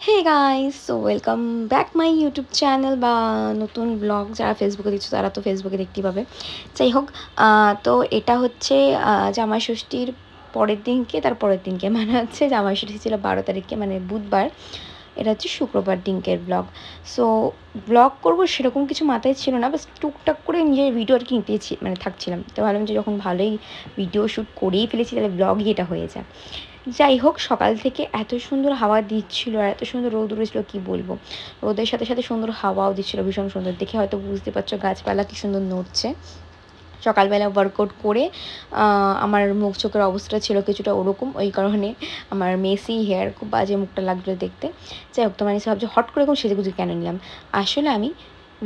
Hey guys, so welcome back my YouTube channel বা নতুন blog যারা ফেসবুকে দেখছো তারা তো ফেসবুকে দেখতেই পাবে। যাই হোক, তো এটা হচ্ছে জামাই ষষ্ঠীর পরের দিনকে, তার পরের দিনকে মানে হচ্ছে জামাই ষষ্ঠী ছিল 12 তারিখে, মানে বুধবার। এটা হচ্ছে শুক্রবার দিনকের ব্লগ। সো ব্লগ করবো সেরকম কিছু মাথায় ছিল না, বাস টুকটাক করে নিজের ভিডিও আর কি নিতেছি, মানে থাকছিলাম। তো ভাবলাম যে যখন ভালোই ভিডিও শ্যুট করেই ফেলেছি তাহলে ব্লগই এটা হয়ে যায়। যাই হোক, সকাল থেকে এত সুন্দর হাওয়া দিচ্ছিল আর এত সুন্দর রোদ উঠেছিল কি বলবো। রোদের সাথে সাথে সুন্দর হাওয়াও দিচ্ছিল, ভীষণ সুন্দর। দেখে হয়তো বুঝতে পারছো গাছপালা কি সুন্দর নড়ছে। সকালবেলা ওয়ার্কআউট করে আমার মুখ চোখের অবস্থাটা ছিল কিছুটা ওরকম, ওই কারণে আমার মেসি হেয়ার খুব বাজে মুখটা লাগলো দেখতে। যাই হোক, তোমার ভাবছি হট করে এরকম সেজেগুজে কেন নিলাম, আসলে আমি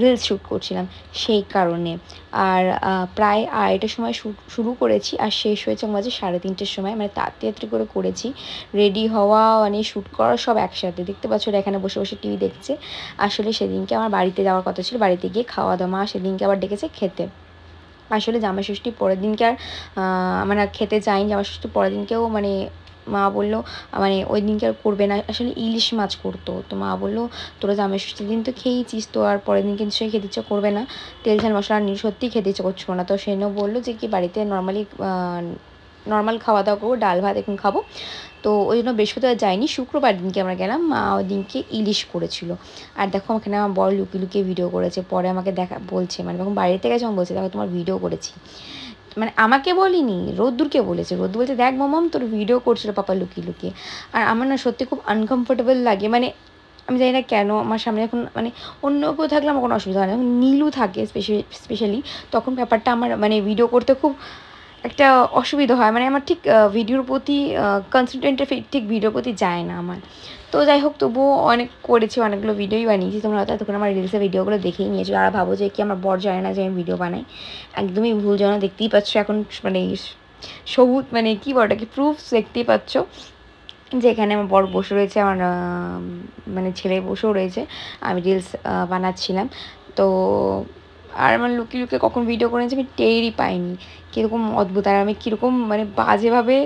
রিলস শ্যুট করছিলাম সেই কারণে। আর প্রায় 2:30টার সময় শুরু করেছি আর শেষ হয়েছে বাজে 3:30টার সময়, মানে তাড়াতাড়ি করে করেছি। রেডি হওয়া মানে শ্যুট করা সব একসাথে। দেখতে পাচ্ছ ওরা এখানে বসে বসে টিভি দেখছে। আসলে সেদিনকে আমার বাড়িতে যাওয়ার কথা ছিল, বাড়িতে গিয়ে খাওয়া দাওয়া। মা সেদিনকে আবার ডেকেছে খেতে। আসলে জামাই ষষ্ঠীর পরের দিনকে আর মানে খেতে যাইনি। জামাই ষষ্ঠীর পরের দিনকেও মানে মা বললো মানে ওই দিনকে আর করবে না, আসলে ইলিশ মাছ করতো। তো মা বললো তোরা জামাই ষষ্ঠীর দিন তো খেয়েছিস, তো আর পরের দিনকে নিশ্চয়ই খেতে ইচ্ছা করবে না, তেল ঝাল মশলা সত্যিই খেতে ইচ্ছা করছিল না। তো সেজন্য বললো যে কি বাড়িতে নর্মাল খাওয়া দাওয়া করবো, ডাল ভাত এখন খাবো। তো ওই জন্য বৃহস্পতিবার যাইনি, শুক্রবার দিনকে আমরা গেলাম। মা ওই দিনকে ইলিশ করেছিল। আর দেখো ওখানে আমার বড় লুকিয়ে লুকিয়ে ভিডিও করেছে, পরে আমাকে বলছে, মানে যখন বাড়িতে গেছে আমার বলছে দেখো তোমার ভিডিও করেছি। মানে আমাকে বলিনি, রোদ্দুরকে বলেছে। রোদ্দুর বলছে দেখ মামাম তোর ভিডিও করছিল পাপা লুকিয়ে লুকিয়ে। আর আমার না সত্যি খুব আনকমফোর্টেবল লাগে, মানে আমি জানি না কেন। আমার সামনে এখন মানে অন্য কেউ থাকলে আমার কোনো অসুবিধা হয় না, নীলু থাকে স্পেশালি, তখন ব্যাপারটা আমার মানে ভিডিও করতে খুব একটা অসুবিধা হয়। মানে আমার ঠিক ভিডিওর প্রতি কনসেন্ট্রেটটা ঠিক ভিডিওর প্রতি যায় না আমার। তো যাই হোক, তবুও অনেক করেছি, অনেকগুলো ভিডিওই বানিয়েছি। তোমরা হয়তো এতক্ষণ আমার রিলসের ভিডিওগুলো দেখেই নিয়েছো। আর ভাবো যে কি আমার বর জানে না যে আমি ভিডিও বানাই, একদমই ভুল জানো। দেখতেই পাচ্ছ এখন মানে সবুজ মানে কী বড়টা কি প্রুফস দেখতেই পাচ্ছ যে এখানে আমার বর বসে রয়েছে, আমার মানে ছেলে বসেও রয়েছে, আমি রিলস বানাচ্ছিলাম। তো আর আমার লুকিয়ে লুকিয়ে কখন ভিডিও করেছি আমি টেরই পাইনি, কীরকম অদ্ভুত। আর আমি কীরকম মানে বাজেভাবে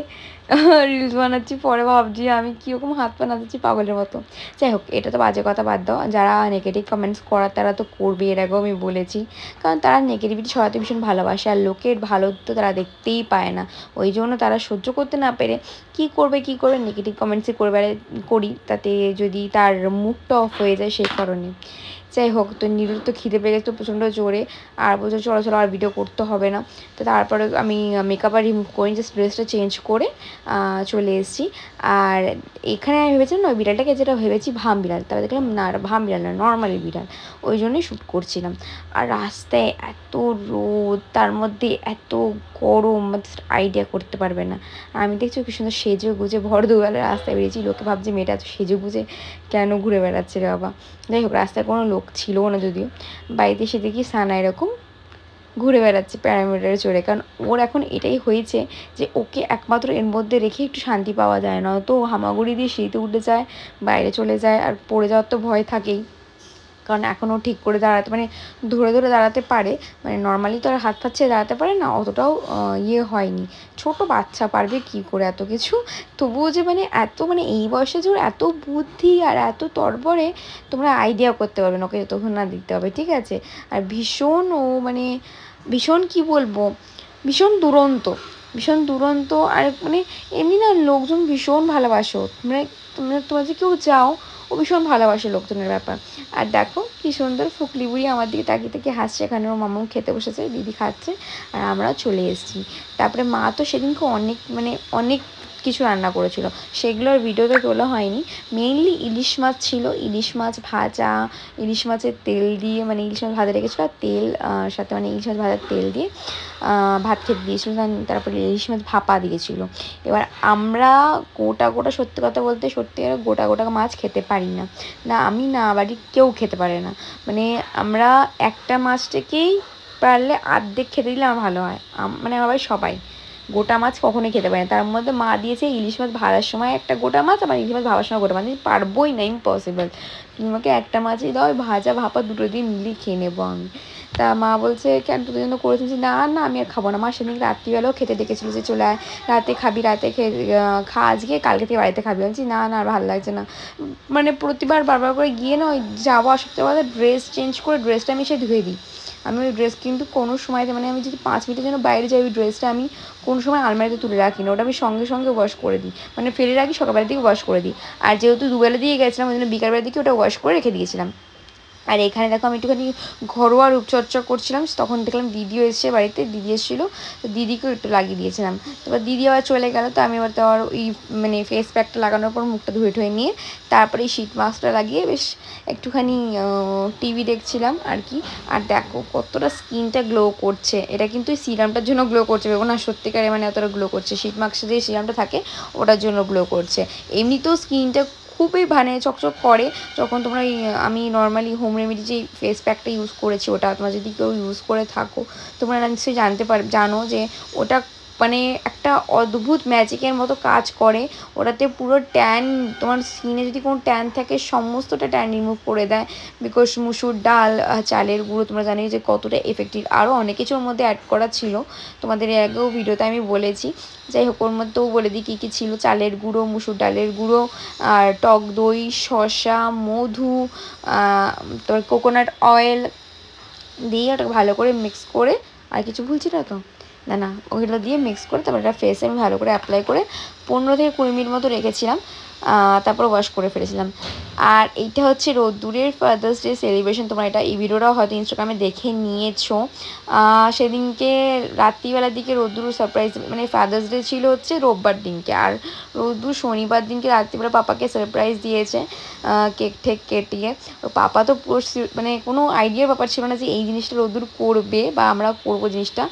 রিলস বানাচ্ছি, পরে ভাবছি আমি কীরকম হাত পা নাচাচ্ছি পাগলের মতো। যাই হোক, এটা তো বাজে কথা বাদ দাও। যারা নেগেটিভ কমেন্টস করার তারা তো করবে, এর আগেও আমি বলেছি। কারণ তারা নেগেটিভিটি ছড়াতে ভীষণ ভালোবাসে, আর লোকের ভালো তো তারা দেখতেই পায় না। ওই জন্য তারা সহ্য করতে না পেরে কী করবে নেগেটিভ কমেন্টসই করি, তাতে যদি তার মুডটা অফ হয়ে যায় সেই কারণে। যাই হোক, তো নীলুর তো খিদে পেয়ে গেছে প্রচণ্ড জোরে, আর বলছে চলো চলো আর ভিডিও করতে হবে না। তো তারপরে আমি মেকআপ আর রিমুভ করি, জাস্ট ড্রেসটা চেঞ্জ করে চলে এসেছি। আর এখানে আমি ভেবেছিলাম না ওই বিড়ালটাকে, যেটা ভেবেছি ভাম বিড়াল, তারপরে দেখলাম না ভাম বিড়াল না, নর্মালি বিড়াল। ওই জন্যই শ্যুট করছিলাম। আর রাস্তায় এত রোদ, তার মধ্যে এত গরম, আইডিয়া করতে পারবে না। আমি দেখছি কি সুন্দর সেজে গুজে ভর দুবেলা রাস্তায় বেরিয়েছি, লোকে ভাবছে মেয়েটা এত সেজে গুজে কেন ঘুরে বেড়াচ্ছে রে বাবা। যাই হোক, রাস্তায় কোনো লোক ছিল না যদিও। বাড়িতে এসে দেখি সানা এরকম ঘুরে বেড়াচ্ছে প্যারামিটারে চড়ে, কারণ ওর এখন এটাই হয়েছে যে ওকে একমাত্র এর মধ্যে রেখে একটু শান্তি পাওয়া যায়, নয়তো হামাগুড়ি দিয়ে সিঁড়িতে উঠে যায়, বাইরে চলে যায়, আর পড়ে যাওয়ার তো ভয় থাকেই। কারণ এখনও ঠিক করে দাঁড়াতে মানে ধরে ধরে দাঁড়াতে পারে, মানে নর্মালি তো আর হাত পাচ্ছে দাঁড়াতে পারে না, অতটাও হয়নি। ছোট বাচ্চা পারবে কি করে এত কিছু। তবুও যে মানে এত মানে এই বয়সে যে ওর এত বুদ্ধি আর এত তরবরে, তোমরা আইডিয়া করতে পারবে না, ওকে যতক্ষণ না দিতে হবে, ঠিক আছে। আর ভীষণ ও মানে ভীষণ কি বলবো, ভীষণ দুরন্ত, ভীষণ দুরন্ত। আর মানে এমনি না লোকজন ভীষণ ভালোবাসো, মানে তোমরা যে কেউ যাও, ও ভীষণ ভালোবাসে লোকজনের ব্যাপার। আর দেখো কি সুন্দর ফুকলি বুড়ি আমার দিকে তাকিয়ে তাকিয়ে হাসছে, এখানে ওর মামাও খেতে বসেছে, দিদি খাচ্ছে আর আমরাও চলে এসেছি। তারপরে মা তো সেদিনকে অনেক কিছু রান্না করেছিল, সেগুলোর ভিডিওতে তোলা হয়নি। মেইনলি ইলিশ মাছ ছিল, ইলিশ মাছ ভাজা, ইলিশ মাছের তেল দিয়ে মানে ইলিশ মাছ ভাজা রেখেছিলো, আর তেল সাথে মানে ইলিশ মাছ ভাজার তেল দিয়ে ভাত খেতে দিয়েছিলো। তারপরে ইলিশ মাছ ভাপা দিয়েছিলো। এবার আমরা গোটা সত্যি কথা বলতে গোটা মাছ খেতে পারি না, না আমি না বাড়ির কেউ খেতে পারে না। মানে আমরা একটা মাছটাকেই পারলে অর্ধেক খেতে দিলে আমার ভালো হয়, মানে আমার বাড়ির সবাই গোটা মাছ কখনোই খেতে পারে না। তার মধ্যে মা দিয়েছে ইলিশ মাছ ভাজার সময় একটা গোটা মাছ, আবার ইলিশ মাছ ভাজার সময় গোটা মাছ, আমি পারবোই না, ইম্পসিবল। তুমি আমাকে একটা মাছই দাও, ভাজা ভাপা দুটো দিয়ে মিলিয়ে খেয়ে নেবো আমি। তা মা বলছে কেন তোদের জন্য করেছি, না না আমি আর খাবো না। মা সেদিন রাত্রিবেলাও খেতে ডেকেছিল যে চলে আয়, রাতে খাবি, রাতে খেয়ে খা আজকে, কালকে থেকে বাড়িতে খাবি। বলছি না না আর ভালো লাগছে না। মানে প্রতিবার বারবার করে গিয়ে না ওই যাওয়া সপ্তাহে বাদে ড্রেস চেঞ্জ করে ড্রেসটা আমি সে ধুয়ে দিই। আমি ওই ড্রেস কিন্তু কোনো সময়, মানে আমি যদি 5 মিনিটের জন্য বাইরে যাই ওই ড্রেসটা আমি কোনো সময় আলমারিতে তুলে রাখি না, ওটা আমি সঙ্গে সঙ্গে ওয়াশ করে দিই, মানে ফেলে রাখি, সকালবেলার দিকে ওয়াশ করে দিই। আর যেহেতু দুবেলা দিয়ে গেছিলাম ওই জন্য বিকালবেলার দিকে ওটা ওয়াশ করে রেখে দিয়েছিলাম। আর এখানে দেখো আমি একটুখানি ঘরোয়া রূপচর্চা করছিলাম, তখন দেখলাম দিদিও এসছে বাড়িতে, দিদি এসেছিলো, তো দিদিকেও একটু লাগিয়ে দিয়েছিলাম। তারপর দিদি আবার চলে গেল, তো আমি এবার তো আর ওই মানে ফেস প্যাকটা লাগানোর পর মুখটা ধুয়ে ঠুয়ে নিয়ে তারপরে এই শীট মাস্কটা লাগিয়ে বেশ একটুখানি টিভি দেখছিলাম আর কি। আর দেখো কতটা স্কিনটা গ্লো করছে, এটা কিন্তু এই সিরামটার জন্য গ্লো করছে, ভেবো না সত্যিকারে মানে এতটা গ্লো করছে, শীট মাস্কে যে সিরামটা থাকে ওটার জন্য গ্লো করছে। এমনিতেও স্কিনটা খুবই মানে চকচক করে যখন তোমরা আমি নর্মালি হোম রেমেডি যে ফেস প্যাকটা ইউজ করেছি ওটা তোমরা যদি কেউ ইউজ করে থাকো তোমরা নিশ্চয়ই জানো যে ওটা মানে একটা অদ্ভুত ম্যাজিকের মতো কাজ করে। ওটাতে পুরো ট্যান, তোমার স্কিনে যদি কোনো ট্যান থাকে সমস্তটা ট্যান রিমুভ করে দেয়। বিকজ মুসুর ডাল, চালের গুঁড়ো তোমরা জানি যে কতটা এফেক্টিভ, আরও অনেক কিছুর মধ্যে অ্যাড করা ছিল, তোমাদের আগেও ভিডিওতে আমি বলেছি। যাই হোক ওর মধ্যেও বলে দিই কী কী ছিল, চালের গুঁড়ো, মুসুর ডালের গুঁড়ো, আর টক দই, শসা, মধু, তোর কোকোনাট অয়েল দিয়ে ওটাকে ভালো করে মিক্স করে, আর কিছু ভুলছি না তো, না না ওইগুলো দিয়ে মিক্স করে তারপর এটা ফেসে আমি ভালো করে অ্যাপ্লাই করে 15 থেকে 20 মিনিট মতো রেখেছিলাম, তারপর ওয়াশ করে ফেলেছিলাম। আর এইটা হচ্ছে রোদ্দুরের ফাদার্স ডে সেলিব্রেশন, তোমরা এটা এই ভিডিওটাও হয়তো ইনস্টাগ্রামে দেখে নিয়েছো। সেদিনকে রাত্রিবেলার দিকে রোদ্দুর সারপ্রাইজ, মানে ফাদার্স ডে ছিল হচ্ছে রোববার দিনকে, আর রোদ্দুর শনিবার দিনকে রাত্রিবেলা পাপাকে সারপ্রাইজ দিয়েছে কেক ঠেক কেটিয়ে। তো পাপা তো মানে কোনো আইডিয়ার ব্যাপার ছিল না যে এই জিনিসটা রোদ্দুর করবে বা আমরা করবো জিনিসটা।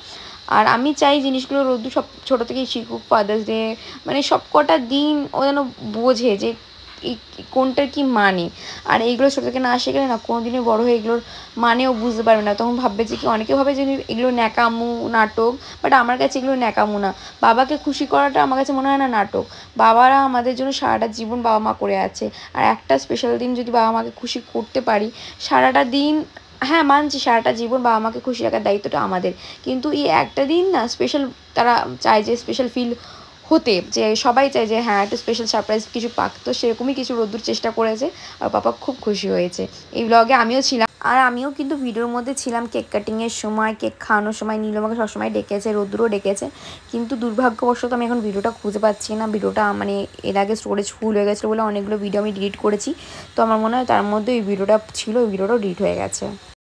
আর আমি চাই জিনিসগুলো রোদ্দুর সব ছোটো থেকেই শিখুক, ফাদার্স ডে মানে সব কটা দিন ও যেন বোঝে যে এই কোনটার কী মানে। আর এইগুলো ছোটো থেকে না শেখলে না কোনো দিনই বড়ো হয়ে এগুলোর মানেও বুঝতে পারবে না, তখন ভাববে যে কি, অনেকে ভাবে যে এগুলো ন্যাকামো নাটক, বাট আমার কাছে এগুলো ন্যাকামো না। বাবাকে খুশি করাটা আমার কাছে মনে হয় না নাটক, বাবারা আমাদের জন্য সারাটা জীবন বাবা মা করে আছে, আর একটা স্পেশাল দিন যদি বাবা মাকে খুশি করতে পারি সারাটা দিন, হ্যাঁ মানছি সারাটা জীবন বাবা মাকে খুশি রাখার দায়িত্বটা আমাদের, কিন্তু এই একটা দিন না স্পেশাল, তারা চায় যে স্পেশাল ফিল হতে, যে সবাই চায় যে হ্যাঁ একটা স্পেশাল সারপ্রাইজ কিছু পাক, তো সেরকমই কিছু রোদ্দুর চেষ্টা করেছে আর পাপা খুব খুশি হয়েছে। এই ব্লগে আমিও ছিলাম, আর আমিও কিন্তু ভিডিওর মধ্যে ছিলাম কেক কাটিংয়ের সময়, কেক খাওয়ানোর সময়। নীল আমাকে সবসময় ডেকেছে, রোদ্দুরও ডেকেছে, কিন্তু দুর্ভাগ্যবশত আমি এখন ভিডিওটা খুঁজে পাচ্ছি না। ভিডিওটা মানে এর আগে স্টোরেজ ফুল হয়ে গেছিলো বলে অনেকগুলো ভিডিও আমি ডিলিট করেছি, তো আমার মনে হয় তার মধ্যে ওই ভিডিওটা ছিল, ওই ভিডিওটাও ডিলিট হয়ে গেছে।